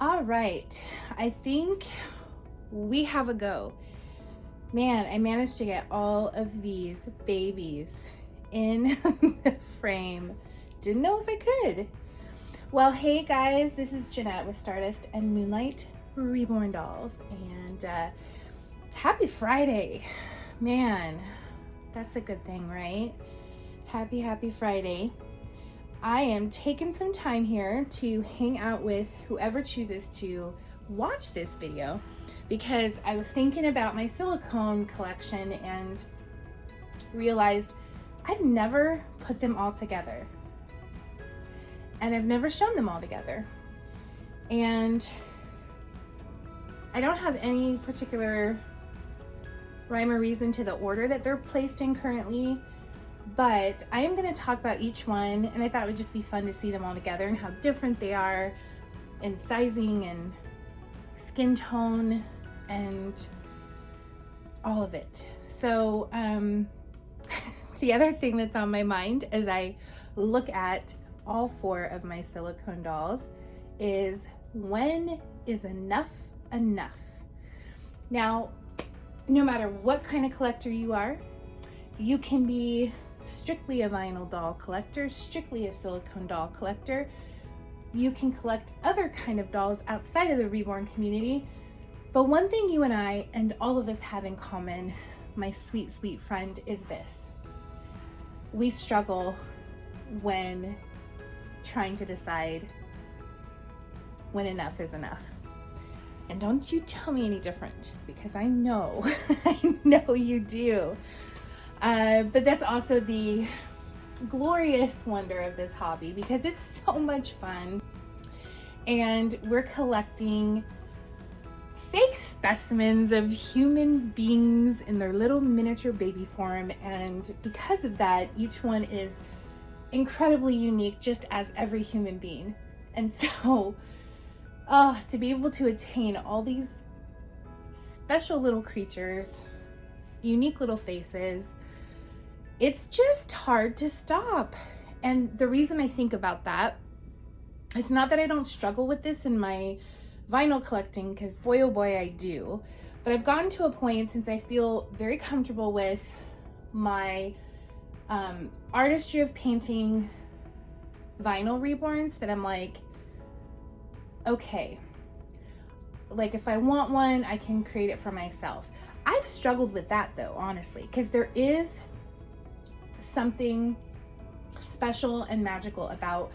All right, I think we have a go. Man, I managed to get all of these babies in the frame. Didn't know if I could. Well, hey guys, this is Jeanette with Stardust and Moonlight Reborn Dolls, and happy Friday. Man, that's a good thing, right? Happy Friday. I am taking some time here to hang out with whoever chooses to watch this video because I was thinking about my silicone collection and realized I've never put them all together and I've never shown them all together. And I don't have any particular rhyme or reason to the order that they're placed in currently, but I am going to talk about each one, and I thought it would just be fun to see them all together and how different they are in sizing and skin tone and all of it. So the other thing that's on my mind as I look at all 4 of my silicone dolls is, when is enough enough? Now, no matter what kind of collector you are, you can be strictly a vinyl doll collector, strictly a silicone doll collector. You can collect other kind of dolls outside of the reborn community. But one thing you and I and all of us have in common, my sweet, sweet friend, is this. We struggle when trying to decide when enough is enough. And don't you tell me any different, because I know, I know you do. But that's also the glorious wonder of this hobby, because it's so much fun. And we're collecting fake specimens of human beings in their little miniature baby form. And because of that, each one is incredibly unique, just as every human being. And so, to be able to attain all these special little creatures, unique little faces, it's just hard to stop. And the reason I think about that, it's not that I don't struggle with this in my vinyl collecting, because boy oh boy I do, but I've gotten to a point, since I feel very comfortable with my artistry of painting vinyl reborns, that I'm like, okay, like if I want one, I can create it for myself. I've struggled with that though, honestly, because there is something special and magical about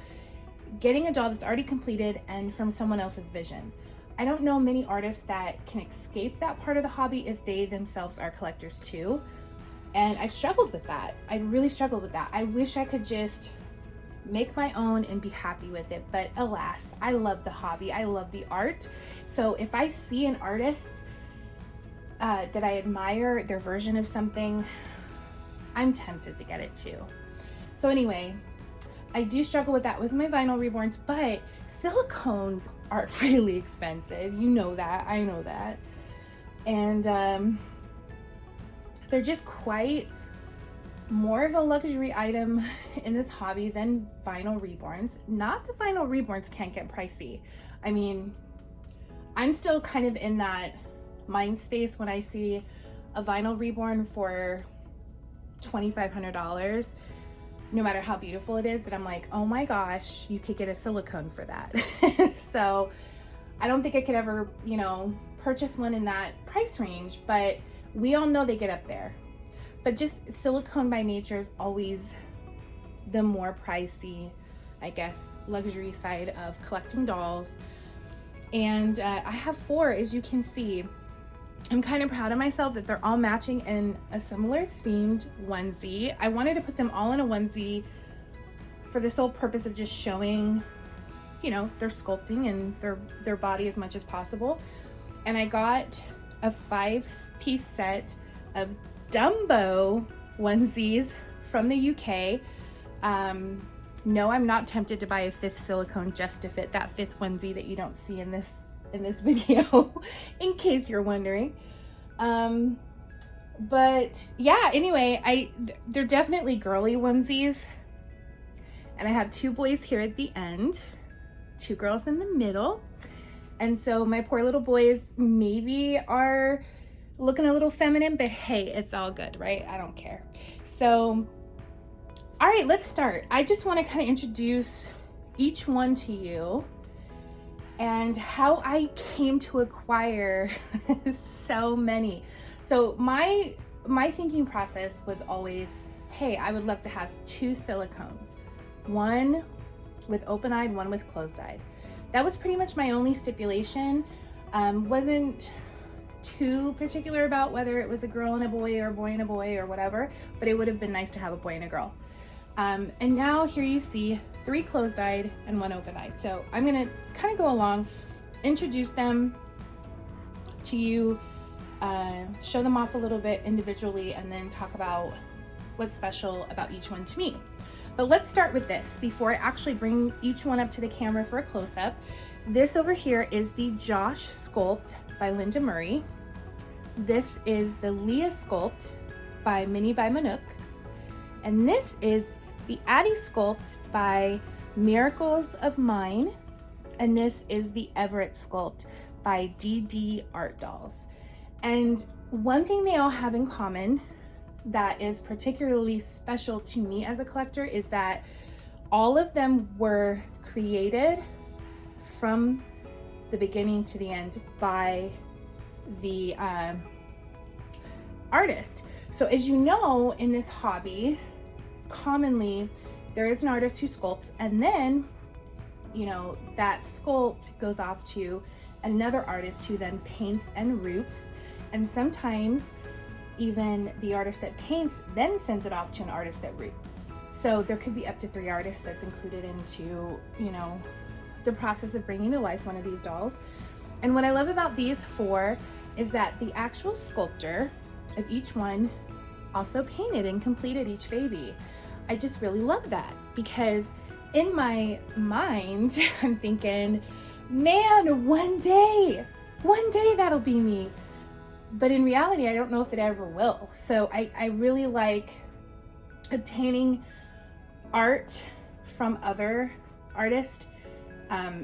getting a doll that's already completed and from someone else's vision. I don't know many artists that can escape that part of the hobby if they themselves are collectors too. And I've struggled with that. I really struggled with that. I wish I could just make my own and be happy with it, but alas, I love the hobby. I love the art. So if I see an artist that I admire their version of something, I'm tempted to get it too. So anyway, I do struggle with that with my vinyl reborns, but silicones are really expensive. You know that, I know that. And they're just quite more of a luxury item in this hobby than vinyl reborns. Not that vinyl reborns can't get pricey. I mean, I'm still kind of in that mind space when I see a vinyl reborn for $2,500, no matter how beautiful it is, that I'm like, oh my gosh, you could get a silicone for that. So I don't think I could ever, purchase one in that price range, but we all know they get up there. But just silicone by nature is always the more pricey, I guess, luxury side of collecting dolls. And I have 4, as you can see. I'm kind of proud of myself that they're all matching in a similar themed onesie. I wanted to put them all in a onesie for the sole purpose of just showing, their sculpting and their body as much as possible. And I got a 5-piece set of Dumbo onesies from the UK. No, I'm not tempted to buy a 5th silicone just to fit that 5th onesie that you don't see in this video, in case you're wondering. But yeah, anyway, they're definitely girly onesies. And I have 2 boys here at the end, 2 girls in the middle. And so my poor little boys maybe are looking a little feminine, but hey, it's all good, right? I don't care. So, all right, let's start. I just want to kind of introduce each one to you and how I came to acquire so many. So my thinking process was always, hey, I would love to have 2 silicones, one with open-eyed, one with closed-eyed. That was pretty much my only stipulation. Wasn't too particular about whether it was a girl and a boy or a boy and a boy or whatever, but it would have been nice to have a boy and a girl. And now here you see 3 closed-eyed and 1 open-eyed. So I'm gonna kind of go along, introduce them to you, show them off a little bit individually, and then talk about what's special about each one to me. But let's start with this before I actually bring each one up to the camera for a close-up. This over here is the Josh Sculpt by Linda Murray. This is the Leah Sculpt by Minnie by Manook. And this is the Addie Sculpt by Miracles of Mine. And this is the Everett Sculpt by DD Art Dolls. And one thing they all have in common that is particularly special to me as a collector is that all of them were created from the beginning to the end by the artist. So as you know, in this hobby, commonly there is an artist who sculpts, and then, you know, that sculpt goes off to another artist who then paints and roots, and sometimes even the artist that paints then sends it off to an artist that roots. So there could be up to 3 artists that's included into, you know, the process of bringing to life one of these dolls. And what I love about these 4 is that the actual sculptor of each one also painted and completed each baby. I just really love that, because in my mind, I'm thinking, man, one day that'll be me. But in reality, I don't know if it ever will. So I really like obtaining art from other artists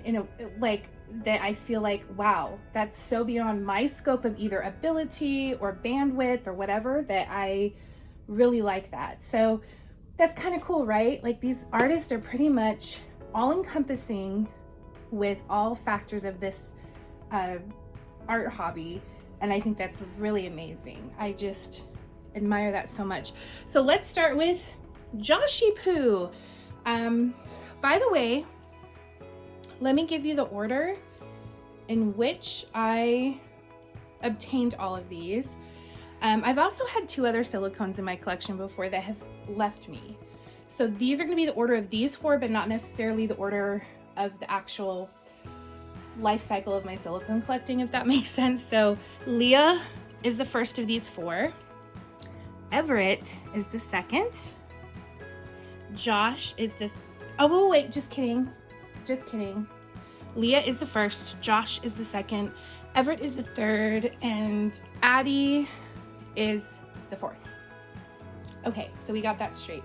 in a like that I feel like, wow, that's so beyond my scope of either ability or bandwidth or whatever, that I really like that. So that's kind of cool, right? Like, these artists are pretty much all encompassing with all factors of this art hobby. And I think that's really amazing. I just admire that so much. So let's start with Joshy Poo. By the way, let me give you the order in which I obtained all of these. I've also had 2 other silicones in my collection before that have left me. So these are going to be the order of these 4, but not necessarily the order of the actual life cycle of my silicone collecting, if that makes sense. So Leah is the first of these 4. Everett is the second. Josh is the oh wait, just kidding. Leah is the first, Josh is the second, Everett is the third, and Addie is the 4th. Okay, so we got that straight.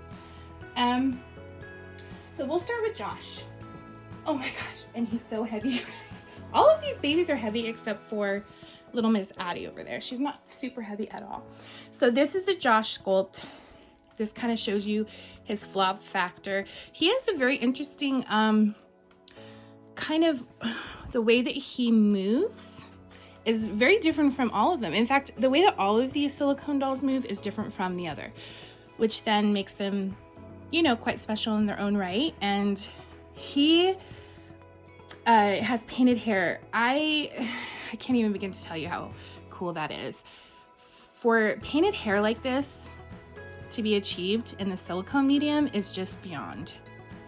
So we'll start with Josh. Oh my gosh, and he's so heavy, you guys. All of these babies are heavy except for little Miss Addie over there. She's not super heavy at all. So this is the Josh Sculpt. This kind of shows you his flop factor. He has a very interesting kind of, the way that he moves is very different from all of them. In fact, the way that all of these silicone dolls move is different from the other, which then makes them, you know, quite special in their own right. And he has painted hair. I can't even begin to tell you how cool that is. For painted hair like this to be achieved in the silicone medium is just beyond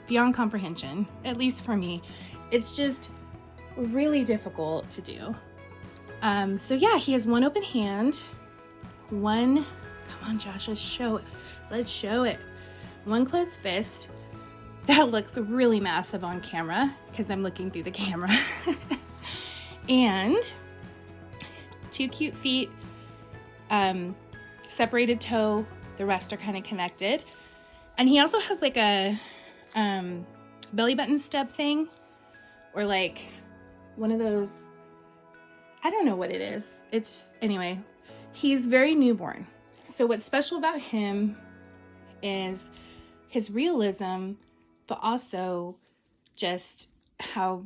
comprehension, at least for me. It's just really difficult to do. So yeah, he has one open hand, one, come on Josh, let's show it. One closed fist. That looks really massive on camera because I'm looking through the camera. And 2 cute feet, separated toe, the rest are kind of connected. And he also has like a belly button stub thing, or like one of those I don't know what it is. Anyway, he's very newborn. So what's special about him is his realism, but also just how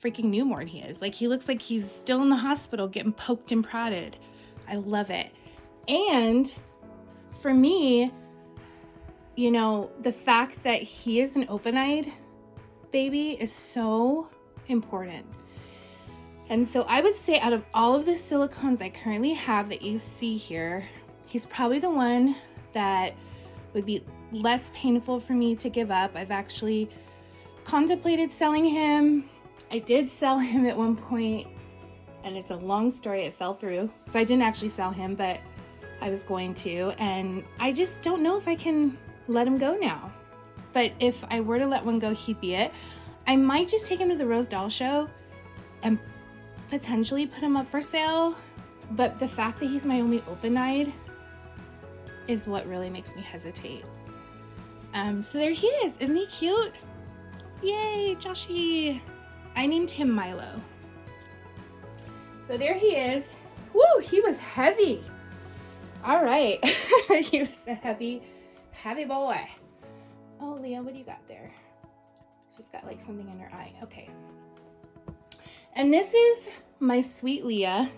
freaking newborn he is. Like, he looks like he's still in the hospital getting poked and prodded. I love it. And for me, you know, the fact that he is an open-eyed baby is so important. And so I would say out of all of the silicones I currently have that you see here, he's probably the one that would be less painful for me to give up. I've actually contemplated selling him. I did sell him at one point, and it's a long story. It fell through. So I didn't actually sell him, but I was going to. And I just don't know if I can let him go now. But if I were to let one go, he'd be it. I might just take him to the Rose Doll Show and potentially put him up for sale. But the fact that he's my only open-eyed is what really makes me hesitate. So there he is. Isn't he cute? Yay, Joshy. I named him Milo. So there he is. Woo, he was heavy. All right. He was a heavy boy. Oh, Leah, what do you got there? She's got like something in her eye. Okay. And this is my sweet Leah.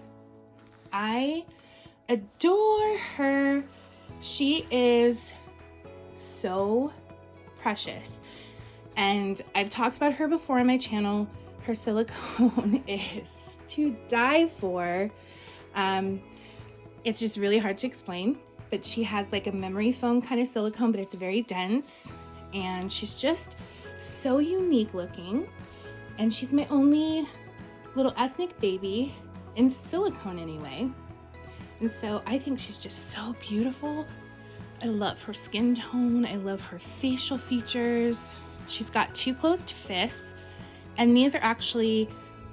I adore her. She is so precious. And I've talked about her before on my channel. Her silicone is to die for. It's just really hard to explain, but she has like a memory foam kind of silicone, but it's very dense, and she's just so unique looking. And she's my only little ethnic baby in silicone anyway. And so I think she's just so beautiful. I love her skin tone. I love her facial features. She's got 2 closed fists, and these are actually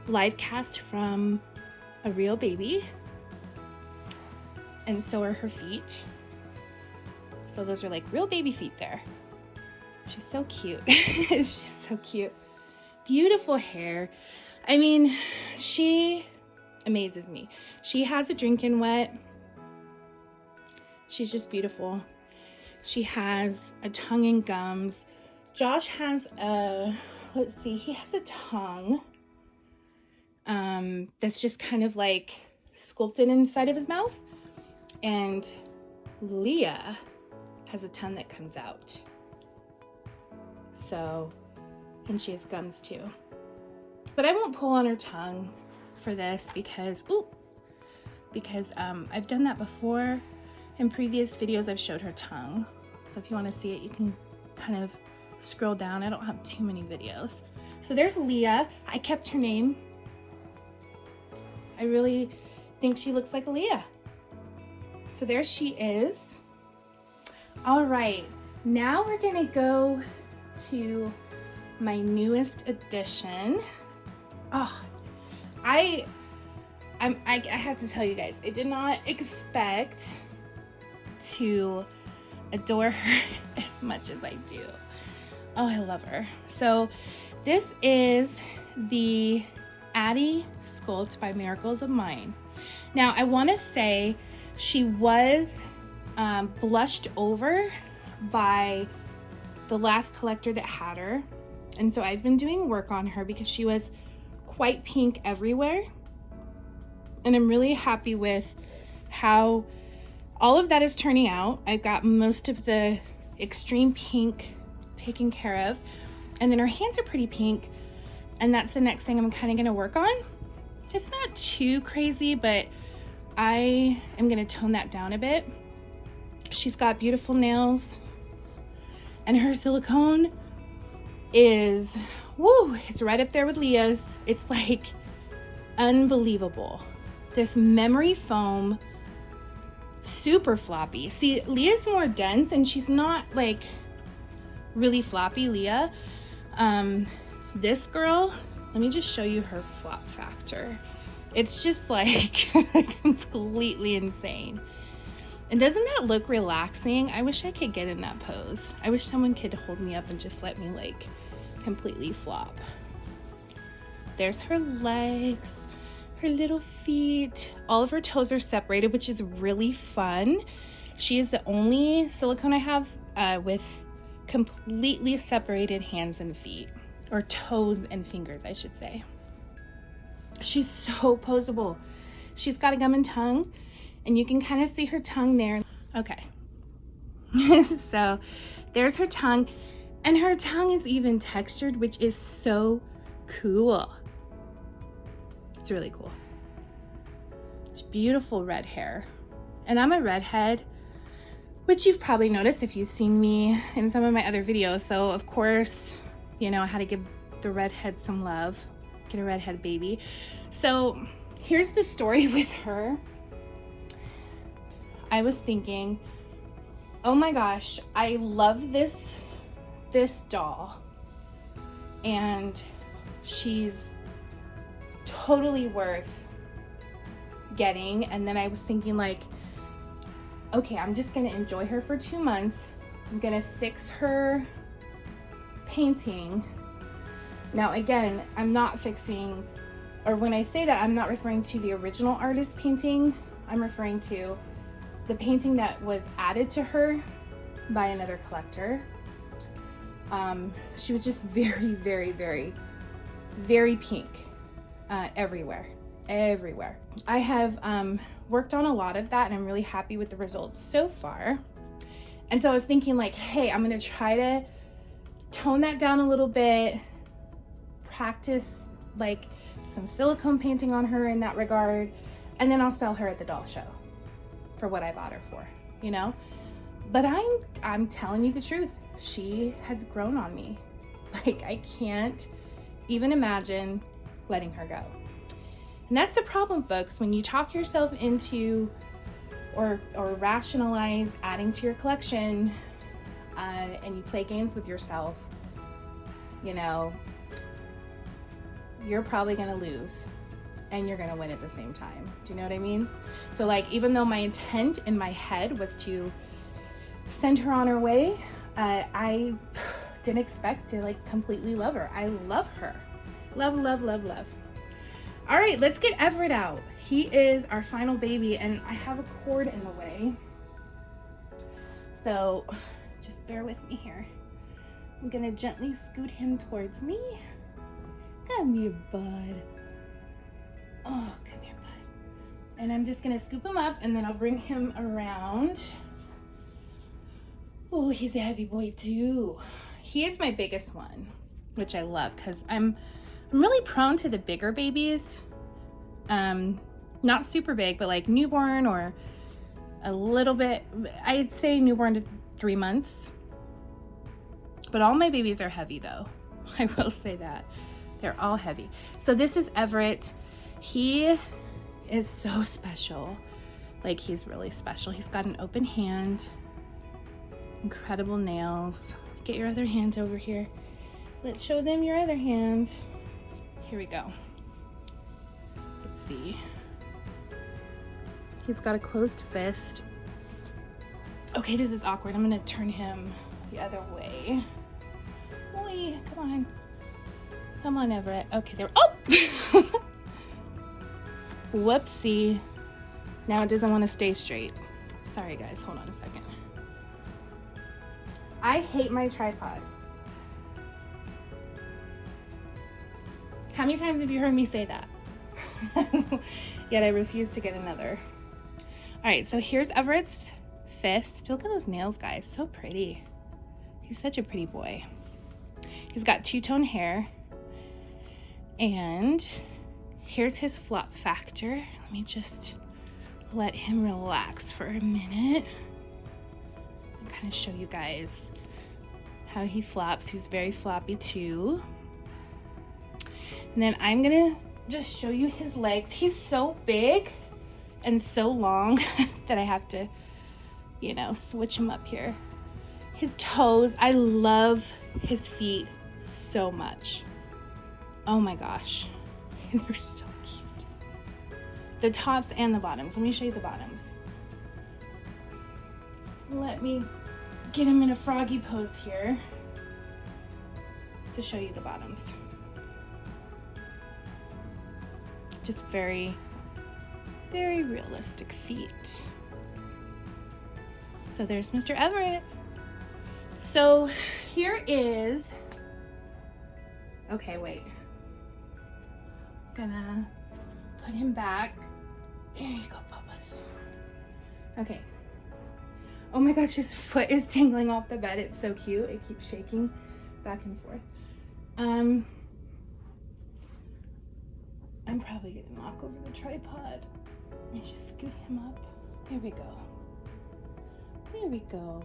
live cast from a real baby. And so are her feet. So those are like real baby feet there. She's so cute. She's so cute. Beautiful hair. I mean, she amazes me. She has a drinking wet. She's just beautiful. She has a tongue and gums. Josh has a, let's see, he has a tongue that's just kind of like sculpted inside of his mouth. And Leah has a tongue that comes out. So, and she has gums too. But I won't pull on her tongue for this because I've done that before. In previous videos, I've showed her tongue. So if you want to see it, you can kind of scroll down. I don't have too many videos. So there's Leah. I kept her name. I really think she looks like a Leah. So there she is. All right, now we're gonna go to my newest addition. Oh, I have to tell you guys, I did not expect to adore her as much as I do. Oh, I love her. So this is the Addie Sculpt by Miracles of Mine. Now I want to say she was blushed over by the last collector that had her, and so I've been doing work on her because she was quite pink everywhere, and I'm really happy with how all of that is turning out. I've got most of the extreme pink taken care of, and then her hands are pretty pink, and that's the next thing I'm kind of going to work on. It's not too crazy, but I am going to tone that down a bit. She's got beautiful nails, and her silicone is, woo, it's right up there with Leah's. It's like unbelievable. This memory foam, super floppy. See, Leah's more dense, and she's not like really floppy, Leah. This girl, let me just show you her flop factor. It's just like completely insane. And doesn't that look relaxing? I wish I could get in that pose. I wish someone could hold me up and just let me like completely flop. There's her legs. her little feet. All of her toes are separated, which is really fun. She is the only silicone I have with completely separated hands and feet, or toes and fingers, I should say. She's so poseable. She's got a gum and tongue, and you can kind of see her tongue there. Okay. So there's her tongue, and her tongue is even textured, which is so cool. It's really cool. It's beautiful red hair. And I'm a redhead, which you've probably noticed if you've seen me in some of my other videos. So of course, you know, I had to give the redhead some love, get a redhead baby. So here's the story with her. I was thinking, oh my gosh, I love this doll, and she's totally worth getting. And then I was thinking, like, okay, I'm just gonna enjoy her for 2 months. I'm gonna fix her painting. Now again, I'm not fixing, or when I say that, I'm not referring to the original artist painting. I'm referring to the painting that was added to her by another collector. She was just very, very, very, very pink everywhere. I have worked on a lot of that, and I'm really happy with the results so far. And so I was thinking, like, hey, I'm gonna try to tone that down a little bit, practice like some silicone painting on her in that regard, and then I'll sell her at the doll show for what I bought her for, you know? But I'm telling you the truth, she has grown on me. Like, I can't even imagine letting her go. And that's the problem, folks, when you talk yourself into or rationalize adding to your collection, and you play games with yourself, you know, you're probably gonna lose and you're gonna win at the same time. Do you know what I mean? So like, even though my intent in my head was to send her on her way, I didn't expect to like completely love her. I love her. Love, love, love, love. All right, let's get Everett out. He is our final baby, and I have a cord in the way. So just bear with me here. I'm gonna gently scoot him towards me. Come here, bud. Oh, come here, bud. And I'm just gonna scoop him up, and then I'll bring him around. Oh, he's a heavy boy too. He is my biggest one, which I love, because I'm really prone to the bigger babies. Not super big, but like newborn, or a little bit, I'd say newborn to 3 months. But all my babies are heavy though. I will say that. They're all heavy. So this is Everett. He is so special. Like, he's really special. He's got an open hand, incredible nails. Get your other hand over here. Let's show them your other hand. Here we go. Let's see. He's got a closed fist. Okay, this is awkward. I'm gonna turn him the other way. Oi, come on. Come on, Everett. Okay, there. Oh! Whoopsie. Now it doesn't want to stay straight. Sorry, guys. Hold on a second. I hate my tripod. How many times have you heard me say that? Yet I refuse to get another. All right, so here's Everett's fist. Look at those nails, guys. So pretty. He's such a pretty boy. He's got two-tone hair. And here's his flop factor. Let me just let him relax for a minute. I'll kind of show you guys how he flops. He's very floppy too. And then I'm gonna just show you his legs. He's so big and so long that I have to, you know, switch him up here. His toes, I love his feet so much. Oh my gosh, they're so cute. The tops and the bottoms. Let me show you the bottoms. Let me get him in a froggy pose here to show you the bottoms. Just very, very realistic feet. So there's Mr. Everett. So here is, okay, wait. Gonna put him back. There you go, Papas. Okay. Oh my gosh, his foot is dangling off the bed. It's so cute. It keeps shaking back and forth. I'm probably gonna knock over the tripod. Let me just scoot him up. There we go. There we go.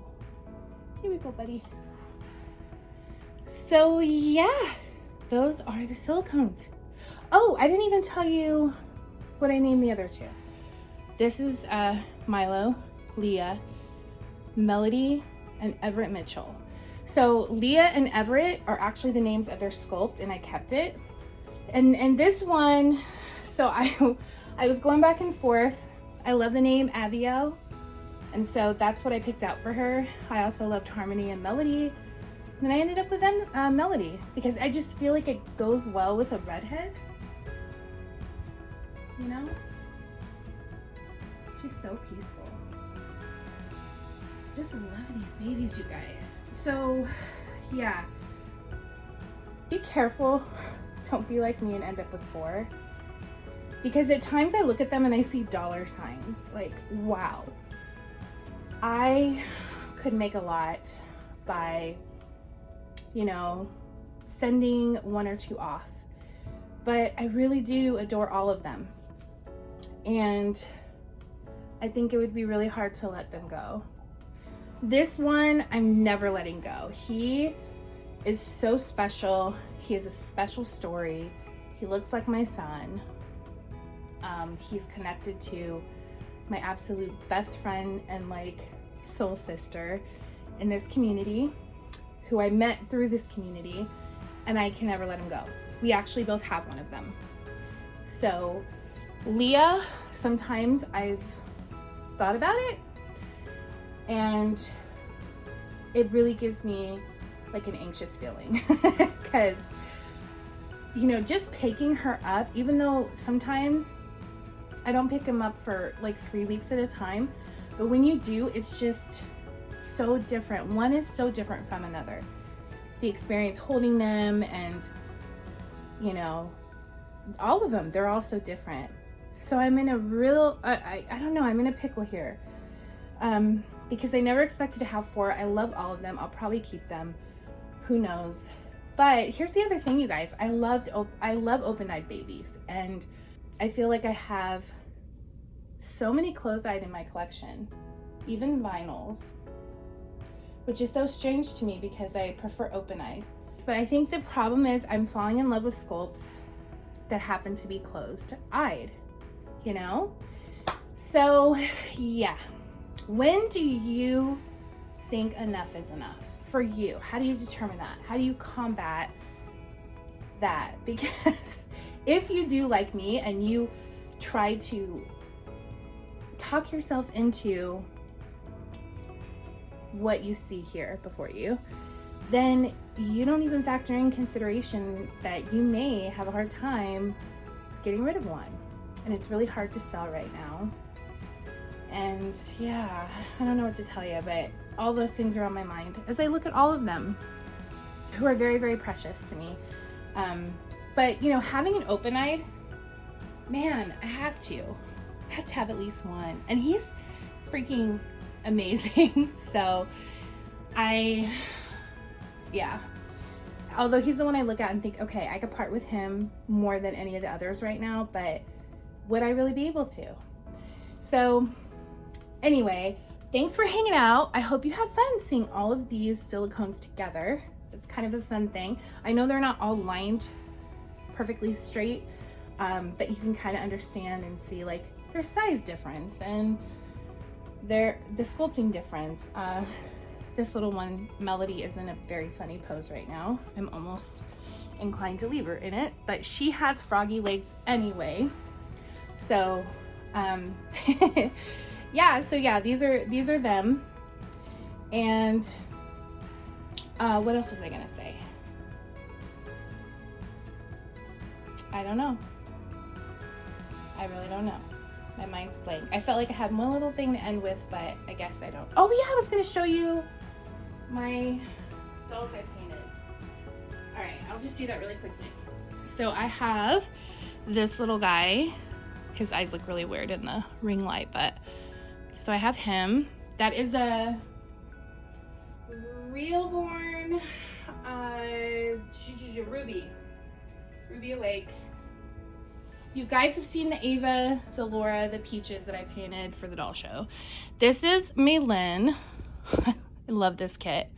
Here we go, buddy. So yeah, those are the silicones. Oh, I didn't even tell you what I named the other two. This is Milo, Leah, Melody, and Everett Mitchell. So Leah and Everett are actually the names of their sculpt, and I kept it. And this one, so I was going back and forth. I love the name Aviel, and so that's what I picked out for her. I also loved Harmony and Melody, and then I ended up with Melody because I just feel like it goes well with a redhead. You know? She's so peaceful. Just love these babies, you guys. So yeah, be careful. Don't be like me and end up with 4. Because at times I look at them and I see dollar signs. Like, wow. I could make a lot by, you know, sending 1 or 2 off. But I really do adore all of them. And I think it would be really hard to let them go. This one, I'm never letting go. He is so special. He has a special story. He looks like my son. He's connected to my absolute best friend and like soul sister in this community, who I met through this community, and I can never let him go. We actually both have one of them. So Leah, sometimes I've thought about it, and it really gives me like an anxious feeling because, you know, just picking her up, even though sometimes I don't pick them up for like 3 weeks at a time, but when you do, it's just so different. One is so different from another. The experience holding them, and you know, all of them, they're all so different. So I'm in a real, I don't know, I'm in a pickle here. Because I never expected to have 4. I love all of them. I'll probably keep them. Who knows? But here's the other thing, you guys. I love open-eyed babies, and I feel like I have so many closed-eyed in my collection, even vinyls, which is so strange to me because I prefer open-eyed. But I think the problem is I'm falling in love with sculpts that happen to be closed-eyed, you know? So yeah. When do you think enough is enough for you? How do you determine that? How do you combat that? Because if you do like me and you try to talk yourself into what you see here before you, then you don't even factor in consideration that you may have a hard time getting rid of one. And it's really hard to sell right now. And yeah, I don't know what to tell you, but all those things are on my mind as I look at all of them, who are very, very precious to me. But you know, having an open-eyed, man, I have to have at least one, and he's freaking amazing. So yeah, although he's the one I look at and think, okay, I could part with him more than any of the others right now, but would I really be able to? So anyway, thanks for hanging out. I hope you have fun seeing all of these silicones together. It's kind of a fun thing. I know they're not all lined perfectly straight, but you can kind of understand and see like their size difference and the sculpting difference. This little one, Melody, is in a very funny pose right now. I'm almost inclined to leave her in it, but she has froggy legs anyway. So yeah, so yeah, these are them. And what else was I gonna say? I don't know. I really don't know. My mind's blank. I felt like I had one little thing to end with, but I guess I don't. Oh yeah, I was gonna show you my dolls I painted. All right, I'll just do that really quickly. So I have this little guy. His eyes look really weird in the ring light, but so I have him. That is a real-born Ruby Awake. You guys have seen the Ava, the Laura, the Peaches that I painted for the doll show. This is Maylin. I love this kit.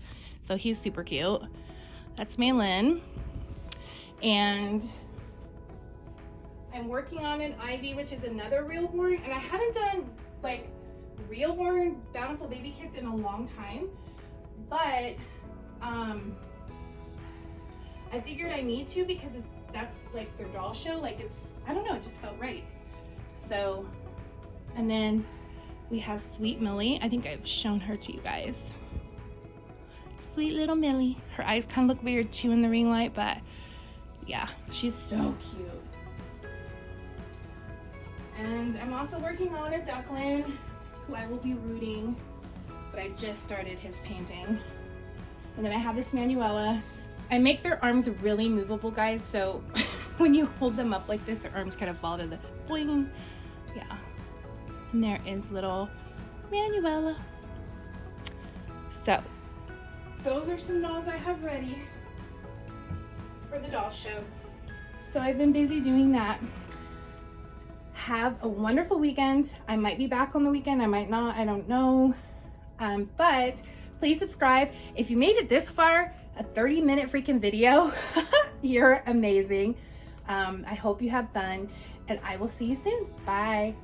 So he's super cute. That's Maylin. And I'm working on an Ivy, which is another real-born. And I haven't done like real-born Bountiful Baby kits in a long time. But I figured I need to because that's like their doll show. Like it's, I don't know, it just felt right. So, and then we have Sweet Millie. I think I've shown her to you guys. Sweet little Millie. Her eyes kind of look weird too in the ring light, but yeah, she's so cute. And I'm also working on a Duckling who I will be rooting, but I just started his painting. And then I have this Manuela. I make their arms really movable, guys, so when you hold them up like this, their arms kind of fall to the boing. Yeah. And there is little Manuela. So, those are some dolls I have ready for the doll show. So I've been busy doing that. Have a wonderful weekend. I might be back on the weekend, I might not, I don't know. But please subscribe. If you made it this far, a 30-minute freaking video, you're amazing. I hope you have fun, and I will see you soon. Bye.